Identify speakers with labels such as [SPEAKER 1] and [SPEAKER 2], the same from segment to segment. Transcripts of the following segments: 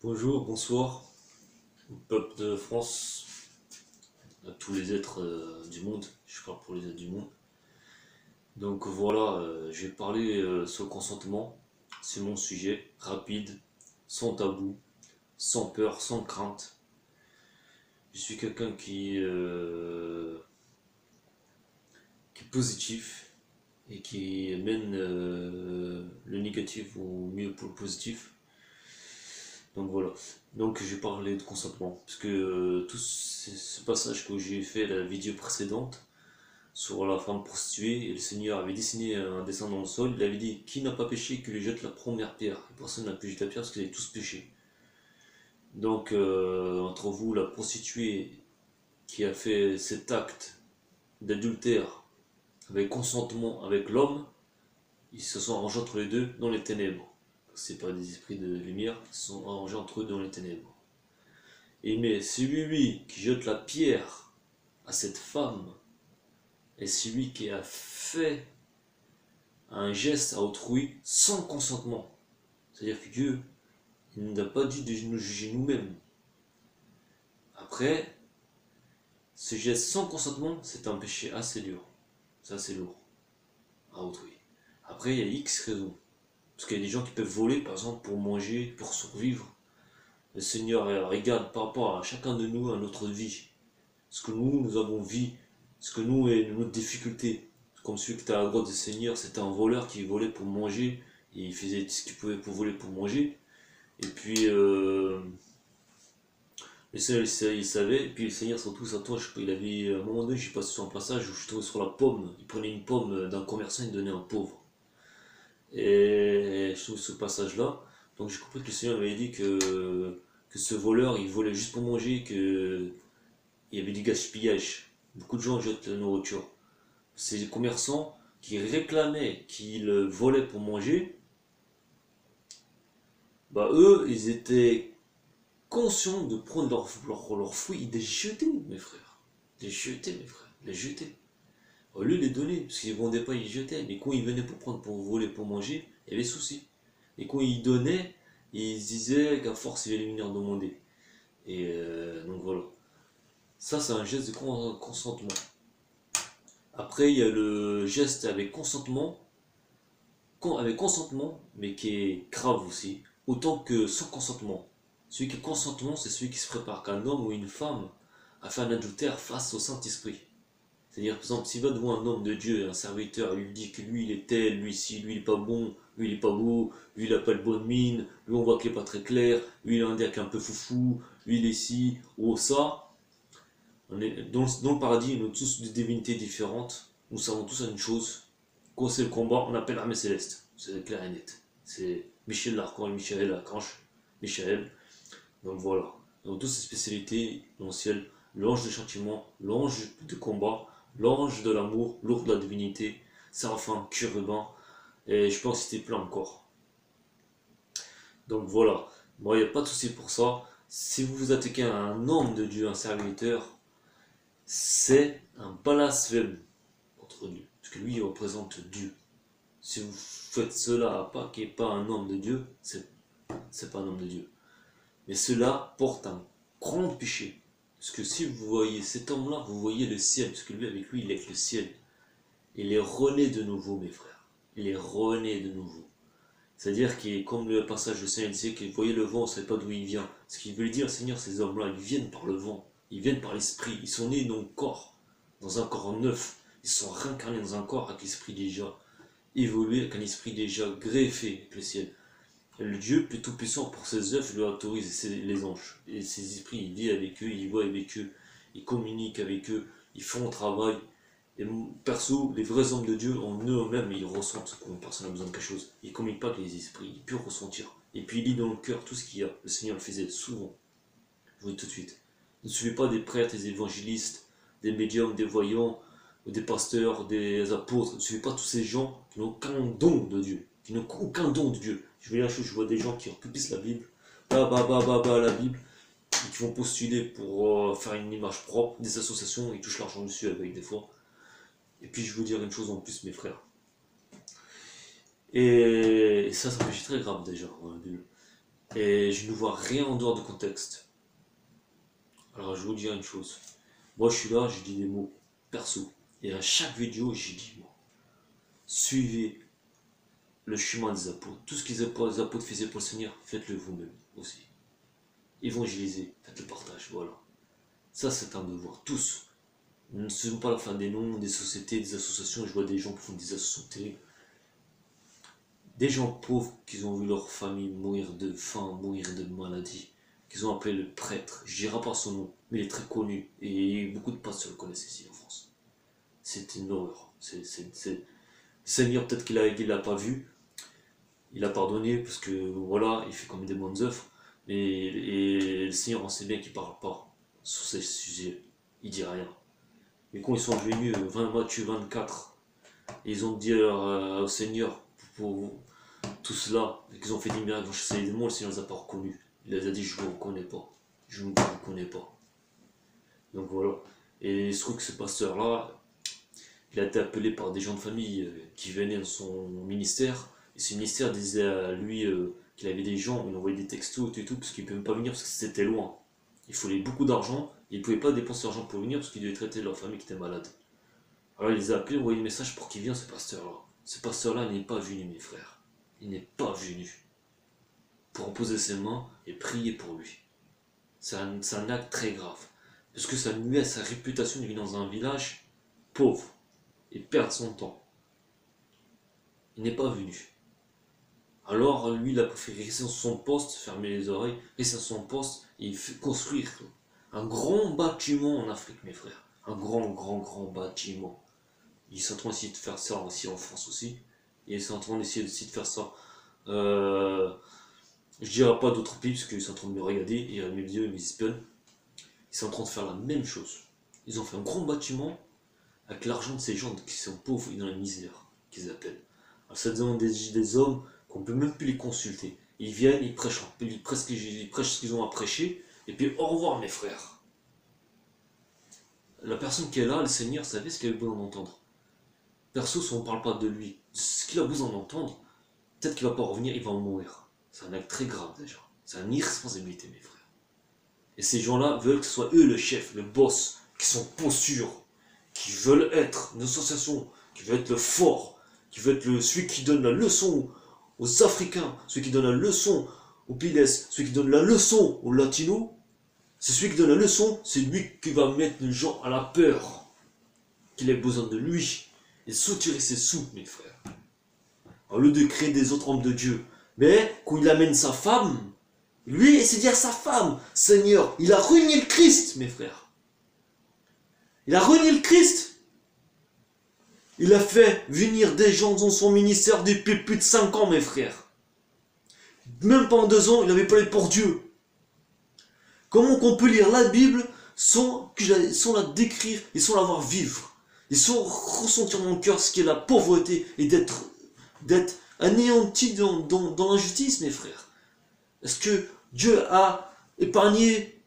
[SPEAKER 1] Bonjour, bonsoir au peuple de France, à tous les êtres du monde, je parle pour les êtres du monde. Donc voilà, je vais parler sur le consentement, c'est mon sujet, rapide, sans tabou, sans peur, sans crainte. Je suis quelqu'un qui est positif et qui mène le négatif au mieux pour le positif. Donc voilà. Donc je vais parler de consentement. Parce que tout ce passage que j'ai fait la vidéo précédente sur la femme prostituée, et le Seigneur avait dessiné un dessin dans le sol, il avait dit qui n'a pas péché que lui jette la première pierre. Et personne n'a pu jeter la pierre parce qu'ils avaient tous péché. Donc entre vous, la prostituée qui a fait cet acte d'adultère avec consentement avec l'homme, ils se sont arrangés entre les deux dans les ténèbres. C'est pas des esprits de lumière, ils se sont arrangés entre eux dans les ténèbres. Et mais celui qui jette la pierre à cette femme est celui qui a fait un geste à autrui sans consentement. C'est-à-dire que Dieu il ne nous a pas dit de nous juger nous-mêmes. Après, ce geste sans consentement, c'est un péché assez dur. C'est assez lourd à autrui. Après, il y a X raisons. Parce qu'il y a des gens qui peuvent voler, par exemple, pour manger, pour survivre. Le Seigneur regarde par rapport à chacun de nous, à notre vie. Ce que nous avons vu, ce que nous est notre difficulté. Comme celui qui était à la grotte du Seigneur, c'était un voleur qui volait pour manger, et il faisait ce qu'il pouvait pour voler pour manger. Et puis le Seigneur il savait, et puis le Seigneur surtout sa touche, il avait à un moment donné, j'ai passé sur un passage où je suis tombé sur la pomme, il prenait une pomme d'un commerçant et il donnait à un pauvre. Et je trouve ce passage là, donc j'ai compris que le Seigneur m'avait dit que ce voleur il volait juste pour manger, que il y avait du gaspillage. Beaucoup de gens jettent la nourriture. Ces commerçants qui réclamaient qu'ils volaient pour manger, bah eux, ils étaient conscients de prendre leurs fruits et de les jeter, mes frères. De les jeter, mes frères. De les jeter. Au lieu de les donner, parce qu'ils ne vendaient pas, ils les jetaient. Mais quand ils venaient pour prendre, pour voler, pour manger, il y avait souci. Et quand ils donnaient, ils se disaient qu'à force, ils allaient venir demander. Et donc voilà. Ça, c'est un geste de consentement. Après, il y a le geste avec consentement, mais qui est grave aussi, autant que sans consentement. Celui qui est consentement, c'est celui qui se prépare qu'un homme ou une femme a fait un adultère face au Saint-Esprit. C'est-à-dire, par exemple, s'il va devant un homme de Dieu, un serviteur, il lui dit que lui il est tel, lui si, lui il est pas bon, lui il est pas beau, lui il a pas de bonne mine, lui on voit qu'il est pas très clair, lui il a un deck un peu foufou, lui il est ci, ou ça. On est dans le paradis, nous sommes tous de divinités différentes, nous savons tous une chose, quand c'est le combat, on appelle l'armée céleste. C'est clair et net. C'est Michel l'Archange, Michel l'Archange, Michel. Donc voilà. Donc toutes ces spécialités dans le ciel, l'ange de châtiment, l'ange de combat, l'ange de l'amour, l'ours de la divinité, séraphin, chérubin, et je peux en citer plein encore. Donc voilà. Moi, il n'y a pas de souci pour ça. Si vous vous attaquez à un homme de Dieu, un serviteur, c'est un blasphème contre Dieu. Parce que lui, il représente Dieu. Si vous faites cela à pas qui n'est pas un homme de Dieu, c'est pas un homme de Dieu. Mais cela porte un grand péché. Parce que si vous voyez cet homme-là, vous voyez le ciel. Parce que lui, avec lui, il est le ciel. Il est rené de nouveau, mes frères. Il est rené de nouveau. C'est-à-dire qu'il est comme le passage de Seigneur disait qu'il voyait le vent, on ne savait pas d'où il vient. Ce qu'il veut dire, Seigneur, ces hommes-là, ils viennent par le vent. Ils viennent par l'esprit. Ils sont nés dans le corps, dans un corps neuf. Ils sont réincarnés dans un corps avec l'esprit déjà évoluer, avec un esprit déjà greffé avec le ciel. Le Dieu plus tout puissant pour ses œuvres lui autorise les anges. Et ses esprits, il vit avec eux, il voit avec eux, il communique avec eux, ils font un travail. Et perso, les vrais hommes de Dieu, en eux-mêmes, ils ressentent quand personne n'a besoin de quelque chose. Ils ne communiquent pas avec les esprits, ils peuvent ressentir. Et puis il lit dans le cœur tout ce qu'il y a. Le Seigneur le faisait souvent. Je vous dis tout de suite. Ne suivez pas des prêtres, des évangélistes, des médiums, des voyants, des pasteurs, des apôtres. Ne suivez pas tous ces gens qui n'ont aucun don de Dieu. Qui n'ont aucun don de Dieu. Je vais la chose, je vois des gens qui republient la Bible, la Bible, et qui vont postuler pour faire une image propre, des associations, ils touchent l'argent dessus avec des fois. Et puis je vais vous dire une chose en plus, mes frères. Et ça, ça fait très grave déjà dans la Bible. Et je ne vois rien en dehors du contexte. Alors je vous dis une chose. Moi je suis là, je dis des mots perso. Et à chaque vidéo, j'ai dit moi. Suivez le chemin des apôtres. Tout ce que les apôtres faisaient pour le Seigneur, faites-le vous-même aussi. Évangélisez, faites le partage, voilà. Ça c'est un devoir, tous. Ne faisons pas la fin des noms, des sociétés, des associations. Je vois des gens qui font des associations. Des gens pauvres qui ont vu leur famille mourir de faim, mourir de maladie, qu'ils ont appelé le prêtre. Je ne dirai pas son nom, mais il est très connu et beaucoup de pasteurs le connaissent ici en France. C'est une horreur. Le Seigneur, peut-être qu'il l'a pas vu, il a pardonné parce que voilà, il fait comme des bonnes œuvres, mais et le Seigneur, on sait bien qu'il ne parle pas sur ces sujets, il dit rien. Mais quand ils sont venus, Matthieu 24, et ils ont dit au Seigneur, pour tout cela, et qu'ils ont fait des miracles, ils ont chassé les démons, le Seigneur ne les a pas reconnus. Il les a dit, je ne vous reconnais pas. Je ne vous reconnais pas. Donc voilà. Et il se trouve que ce pasteur-là, il a été appelé par des gens de famille qui venaient dans son ministère. Et ce ministère disait à lui qu'il avait des gens, il envoyait des textos et tout, parce qu'il ne pouvait même pas venir parce que c'était loin. Il fallait beaucoup d'argent, et il ne pouvait pas dépenser l'argent pour venir parce qu'il devait traiter leur famille qui était malade. Alors il les a appelés, envoyé un message pour qu'il vienne, ce pasteur-là. Ce pasteur-là n'est pas venu, mes frères. Il n'est pas venu pour poser ses mains et prier pour lui. C'est un acte très grave. Parce que ça nuit à sa réputation de vivre dans un village pauvre et perdre son temps. Il n'est pas venu. Alors lui, il a préféré rester sur son poste, fermer les oreilles, rester sur son poste et construire un grand bâtiment en Afrique, mes frères. Un grand bâtiment. Ils sont en train d'essayer de faire ça aussi en France aussi. Et ils sont en train d'essayer de faire ça. Je dirais pas d'autres pays parce qu'ils sont en train de me regarder, et mes vidéos, ils m'espionnent. Ils sont en train de faire la même chose. Ils ont fait un grand bâtiment avec l'argent de ces gens qui sont pauvres et dans la misère, qu'ils appellent. Alors ça demande des hommes qu'on ne peut même plus les consulter. Ils viennent, ils prêchent ce qu'ils ont à prêcher, et puis au revoir mes frères. La personne qui est là, le Seigneur, savait ce qu'il avait besoin d'entendre. Perso, si on ne parle pas de lui, ce qu'il a besoin d'entendre, peut-être qu'il ne va pas revenir, il va en mourir. C'est un acte très grave déjà. C'est une irresponsabilité, mes frères. Et ces gens-là veulent que ce soit eux le chef, le boss, qui sont postures, qui veulent être une association, qui veulent être le fort, qui veut être celui qui donne la leçon aux Africains, celui qui donne la leçon aux Piles, celui qui donne la leçon aux Latinos. C'est celui qui donne la leçon, c'est lui qui va mettre les gens à la peur, qu'il ait besoin de lui, et soutirer ses sous, mes frères. Au lieu de créer des autres hommes de Dieu. Mais quand il amène sa femme, lui, et c'est dire sa femme, Seigneur, il a renié le Christ, mes frères. Il a renié le Christ. Il a fait venir des gens dans son ministère depuis plus de 5 ans, mes frères. Même pendant 2 ans, il avait parlé pour Dieu. Comment qu'on peut lire la Bible sans la décrire et sans la voir vivre, et sans ressentir dans le cœur ce qu'est la pauvreté et d'être anéanti dans l'injustice, mes frères. Est-ce que Dieu a épargné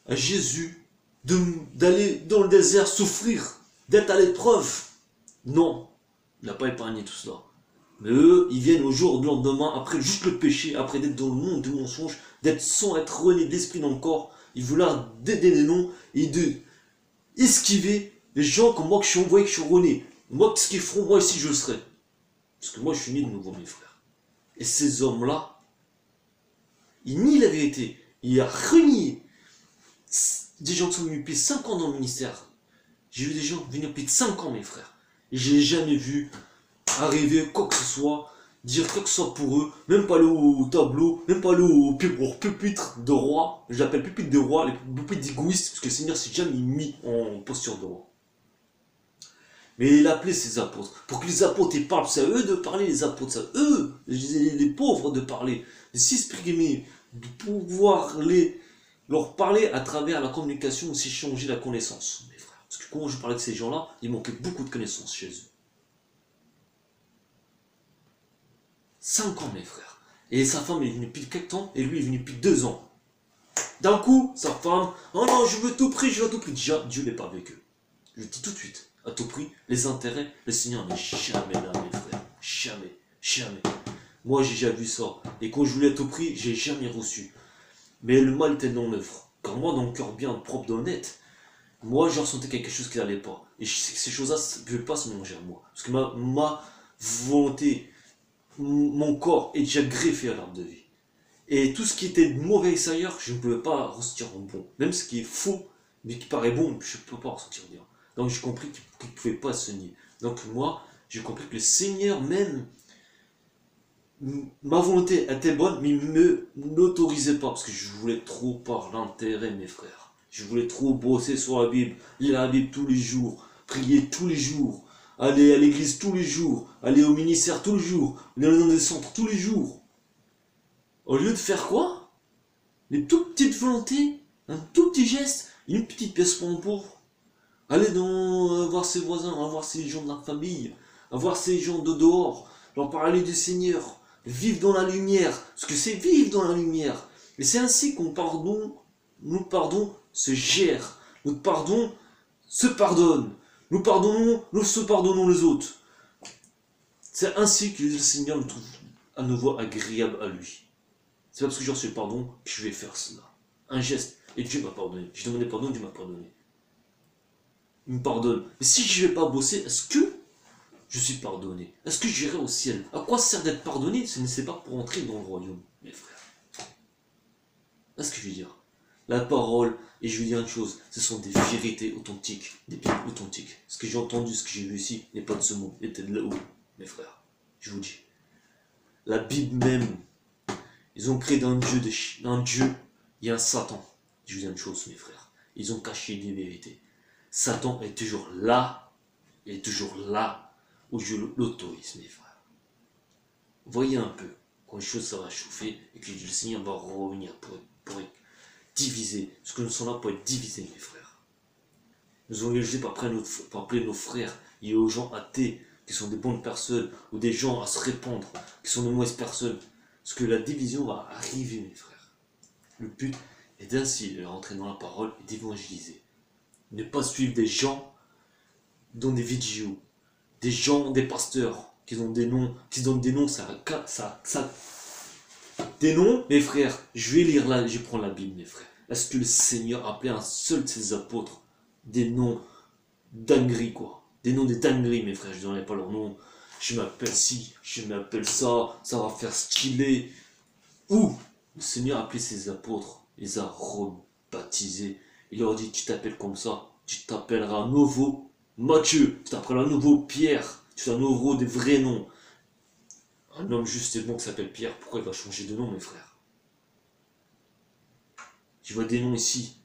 [SPEAKER 1] à Jésus d'aller dans le désert souffrir, d'être à l'épreuve? Non, il n'a pas épargné tout cela. Mais eux, ils viennent au jour du lendemain, après juste le péché, après d'être dans le monde du mensonge, d'être sans être rené d'esprit dans le corps, ils voulaient d'aider les noms et de esquiver les gens comme moi que je suis envoyé, que je suis rené. Moi, ce qu'ils feront, moi ici je serai. Parce que moi je suis né de nouveau, mes frères. Et ces hommes-là, ils nient la vérité. Il a renié. Des gens qui sont venus depuis 5 ans dans le ministère. J'ai vu des gens venir depuis 5 ans, mes frères. Et je n'ai jamais vu arriver quoi que ce soit, dire quoi que ce soit pour eux, même pas aller au tableau, même pas aller au pupitre de roi. Je l'appelle pupitre de roi, les pupitres d'égoïstes, parce que le Seigneur s'est jamais mis en posture de roi. Mais il a appelé ses apôtres, pour que les apôtres ils parlent, c'est à eux de parler, les apôtres, c'est à eux, les pauvres de parler, de s'exprimer, de pouvoir leur parler à travers la communication, s'échanger la connaissance, mes frères. Parce que quand je parlais de ces gens-là, il manquait beaucoup de connaissances chez eux. 5 ans, mes frères. Et sa femme est venue depuis quelques temps, et lui est venu depuis 2 ans. D'un coup, sa femme, oh non, je veux tout prix, je veux à tout prix. Déjà, Dieu n'est pas avec eux. Je le dis tout de suite, à tout prix, les intérêts, le Seigneur n'est jamais là, mes frères. Jamais, jamais. Moi, j'ai déjà vu ça. Et quand je voulais à tout prix, j'ai jamais reçu. Mais le mal était dans l'œuvre. Car moi, dans le cœur bien propre, honnête, moi, je ressentais quelque chose qui n'allait pas. Et je sais que ces choses-là ne peuvent pas se mélanger à moi. Parce que ma volonté, mon corps est déjà greffé à l'arbre de vie. Et tout ce qui était mauvais ailleurs, je ne pouvais pas ressentir en bon. Même ce qui est faux, mais qui paraît bon, je ne peux pas ressentir bien. Donc j'ai compris qu'il ne pouvait pas se nier. Donc moi, j'ai compris que le Seigneur même, ma volonté était bonne, mais il me n'autorisait pas, parce que je voulais trop par l'intérêt, mes frères. Je voulais trop bosser sur la Bible, lire la Bible tous les jours, prier tous les jours, aller à l'église tous les jours, aller au ministère tous les jours, aller dans des centres tous les jours. Au lieu de faire quoi? Des toutes petites volontés, un tout petit geste, une petite pièce pour un pauvre. Aller voir ses voisins, voir ses gens de la famille, voir ses gens de dehors, leur parler du Seigneur, vivre dans la lumière, parce que c'est vivre dans la lumière. Et c'est ainsi qu'on nous pardon se gère, notre pardon se pardonne, nous se pardonnons les autres. C'est ainsi que le Seigneur nous trouve à nouveau agréable à lui. C'est pas parce que j'ai reçu le pardon que je vais faire cela. Un geste, et Dieu m'a pardonné. J'ai demandé pardon, Dieu m'a pardonné. Il me pardonne. Mais si je ne vais pas bosser, est-ce que je suis pardonné? Est-ce que j'irai au ciel? À quoi sert d'être pardonné si ce n'est pas pour entrer dans le royaume, mes frères? Est-ce que je veux dire? La parole, et je veux dire une chose, ce sont des vérités authentiques, des bibles authentiques. Ce que j'ai entendu, ce que j'ai vu ici, n'est pas de ce monde, était de là-haut, mes frères. Je vous dis. La Bible même, ils ont créé d'un Dieu, il y a un Satan. Je vous dis une chose, mes frères. Ils ont caché des vérités. Satan est toujours là, où je l'autorise, mes frères. Voyez un peu, quand les choses ça va chauffer, et que le Seigneur va revenir pour être divisé. Parce que nous sommes là pour être divisés, mes frères. Nous sommes obligés par appeler nos frères et aux gens athées, qui sont des bonnes personnes, ou des gens à se répandre, qui sont de mauvaises personnes. Parce que la division va arriver, mes frères. Le but est d'ainsi de rentrer dans la parole et d'évangéliser. Ne pas suivre des gens dans des vidéos, des gens, des pasteurs, qui ont des noms, qui donnent des noms, des noms, mes frères, je vais lire là, je vais prendre la Bible, mes frères. Est-ce que le Seigneur a appelé un seul de ses apôtres des noms dingueries, quoi? Des noms de dingueries, mes frères, je ne donnerai pas leur nom. Je m'appelle ci, je m'appelle ça, ça va faire stylé. Ou le Seigneur a appelé ses apôtres, les a rebaptisés. Il leur dit, tu t'appelles comme ça, tu t'appelleras à nouveau Matthieu, tu t'appelleras à nouveau Pierre, tu t'appelleras à nouveau des vrais noms. Un homme juste et bon qui s'appelle Pierre, pourquoi il va changer de nom, mes frères? Tu vois des noms ici.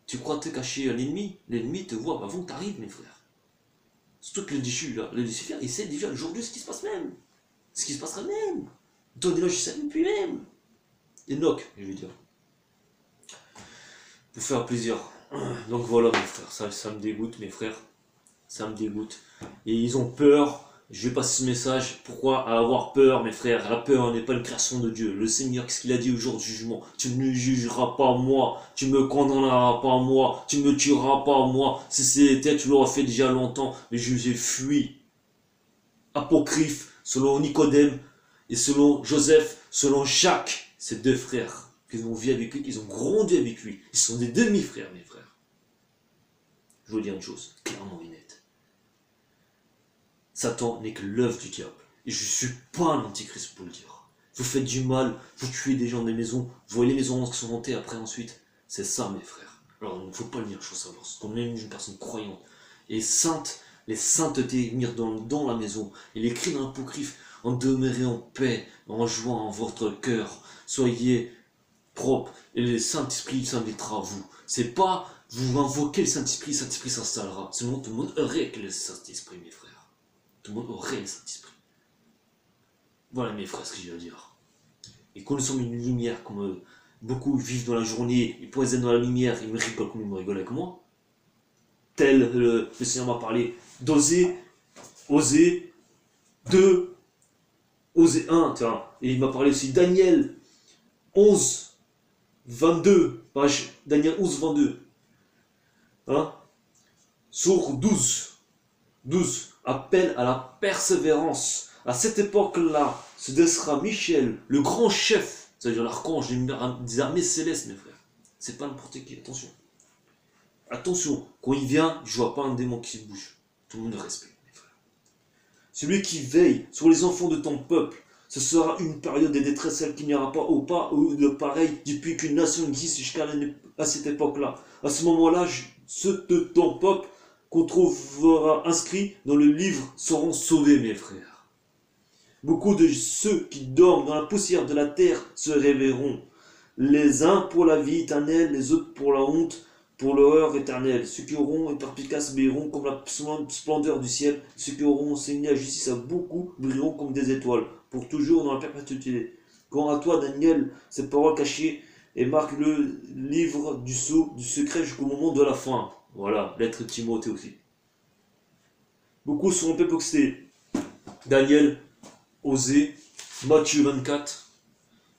[SPEAKER 1] Tu crois te cacher à l'ennemi? L'ennemi te voit avant que tu arrives, mes frères. Surtout que le déchu, là, le Lucifer, il sait déjà le jour de ce qui se passe même. Ce qui se passera même. Toi, déjà, je sais depuis même. Enoch, je veux dire. Pour faire plaisir. Donc voilà, mes frères, ça me dégoûte, mes frères. Ça me dégoûte. Et ils ont peur. Je vais passer ce message. Pourquoi avoir peur, mes frères? La peur n'est pas une création de Dieu. Le Seigneur, qu'est-ce qu'il a dit au jour du jugement? Tu ne jugeras pas moi. Tu ne me condamneras pas moi. Tu ne me tueras pas moi. Si c'était, tu l'aurais fait déjà longtemps. Mais je vous ai fui. Apocryphe, selon Nicodème et selon Joseph, selon Jacques, ces deux frères qu'ils ont vécu avec lui, qu'ils ont grandi avec lui. Ils sont des demi-frères, mes frères. Je veux dire une chose, clairement et nette. Satan n'est que l'œuvre du diable. Et je ne suis pas un antichrist pour le dire. Vous faites du mal, vous tuez des gens dans des maisons, vous voyez les maisons qui sont montées après ensuite. C'est ça, mes frères. Alors, il ne faut pas le dire, il faut savoir. C'est qu'on est une personne croyante. Et sainte, les saintetés mirent dans la maison. Il écrit dans l'Apocryphe, en demeurez en paix, en joie en votre cœur. Soyez propres, et le Saint-Esprit s'invitera à vous. C'est pas vous invoquez le Saint-Esprit s'installera. Sinon, tout le monde aurait que le Saint-Esprit, mes frères. Tout le monde aurait le Saint-Esprit. Voilà, mes frères, ce que j'ai à dire. Et quand nous sommes une lumière, comme beaucoup vivent dans la journée, ils poisonnent dans la lumière, ils me rigolent comme ils me rigolent avec moi. Tel le Seigneur m'a parlé d'oser, oser 2, oser 1, tiens. Et il m'a parlé aussi Daniel 11, 22, page Daniel 11, 22. Hein? Sourd 12, appel à la persévérance, À cette époque-là, se dressera Michel, le grand chef, c'est-à-dire l'archange des armées célestes, mes frères. C'est pas n'importe qui, attention. Attention, quand il vient, je vois pas un démon qui bouge. Tout le monde le respecte, mes frères. Celui qui veille sur les enfants de ton peuple, ce sera une période de détresse, celle qu'il n'y aura pas de pareil depuis qu'une nation existe à cette époque-là. À ce moment-là, ceux de ton peuple qu'on trouvera inscrits dans le livre seront sauvés, mes frères. Beaucoup de ceux qui dorment dans la poussière de la terre se réveilleront. Les uns pour la vie éternelle, les autres pour la honte, pour l'horreur éternelle. Ceux qui auront et perspicaces brilleront comme la splendeur du ciel. Ceux qui auront enseigné la justice à beaucoup brilleront comme des étoiles, pour toujours dans la perpétuité. Quant à toi, Daniel, ces paroles cachées et marque le livre du sceau du secret jusqu'au moment de la fin. Voilà, lettre de Timothée aussi. Beaucoup seront perplexés. Daniel, Osée, Matthieu 24,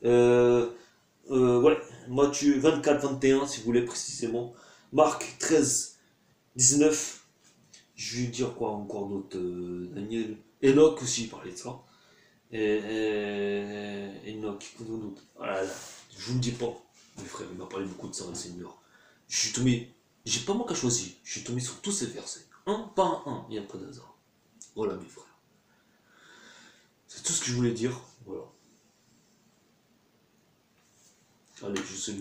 [SPEAKER 1] ouais, Matthieu 24, 21, si vous voulez précisément. Marc 13, 19. Je vais dire quoi encore d'autre, Daniel. Enoch aussi, il parlait de ça. Enoch, quoi d'autre. Voilà, je vous le dis pas. Mes frères, il m'a parlé beaucoup de ça, le Seigneur. Je suis tombé, j'ai pas moi qu'à choisir. Je suis tombé sur tous ces versets. Un par un, il n'y a pas d'hasard. Voilà, mes frères. C'est tout ce que je voulais dire. Voilà. Allez, je suis